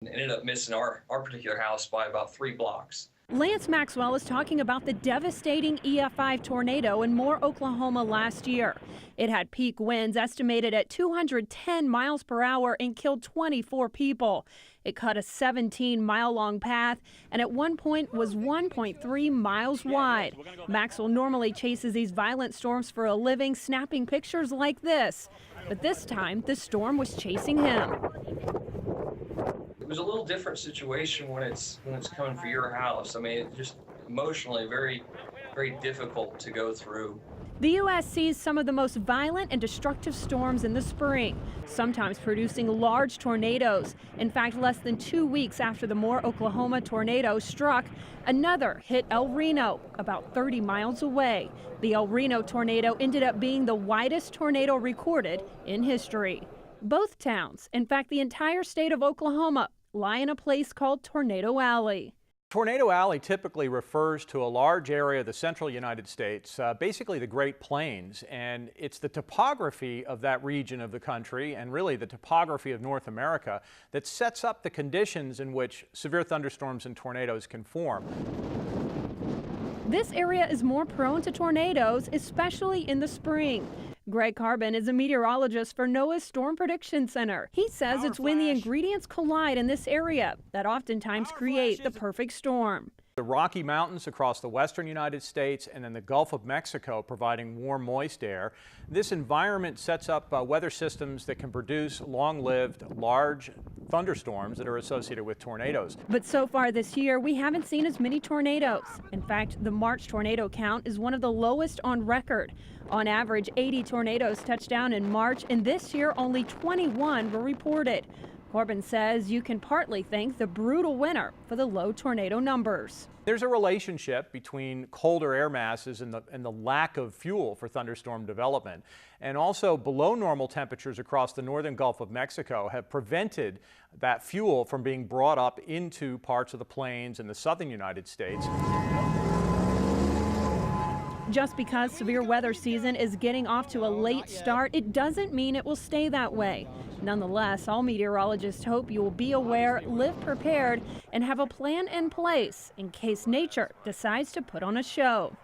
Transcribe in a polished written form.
Ended up missing our particular house by about 3 blocks. Lance Maxwell is talking about the devastating EF5 tornado in Moore, Oklahoma last year. It had peak winds estimated at 210 miles per hour and killed 24 people. It cut a 17-mile-long path and at one point was 1.3 miles wide. Maxwell normally chases these violent storms for a living, snapping pictures like this. But this time, the storm was chasing him. It was a little different situation when it's coming for your house. I mean, it's just emotionally very, very difficult to go through. The U.S. sees some of the most violent and destructive storms in the spring, sometimes producing large tornadoes. In fact, less than 2 weeks after the Moore, Oklahoma tornado struck, another hit El Reno, about 30 miles away. The El Reno tornado ended up being the widest tornado recorded in history. Both towns, in fact, the entire state of Oklahoma, lie in a place called Tornado Alley. Tornado Alley typically refers to a large area of the central United States, basically the Great Plains, and it's the topography of that region of the country and really the topography of North America that sets up the conditions in which severe thunderstorms and tornadoes can form. This area is more prone to tornadoes, especially in the spring. Greg Carbon is a meteorologist for NOAA's Storm Prediction Center. He says it's when the ingredients collide in this area that oftentimes create the perfect storm. The Rocky Mountains across the western United States and then the Gulf of Mexico providing warm, moist air. This environment sets up weather systems that can produce long-lived, large thunderstorms that are associated with tornadoes. But so far this year, we haven't seen as many tornadoes. In fact, the March tornado count is one of the lowest on record. On average, 80 tornadoes touched down in March, and this year only 21 were reported. Corbin says you can partly thank the brutal winter for the low tornado numbers. There's a relationship between colder air masses and the lack of fuel for thunderstorm development. And also below normal temperatures across the northern Gulf of Mexico have prevented that fuel from being brought up into parts of the plains in the southern United States. Just because severe weather season is getting off to a late start, it doesn't mean it will stay that way. Nonetheless, all meteorologists hope you will be aware, live prepared, and have a plan in place in case nature decides to put on a show.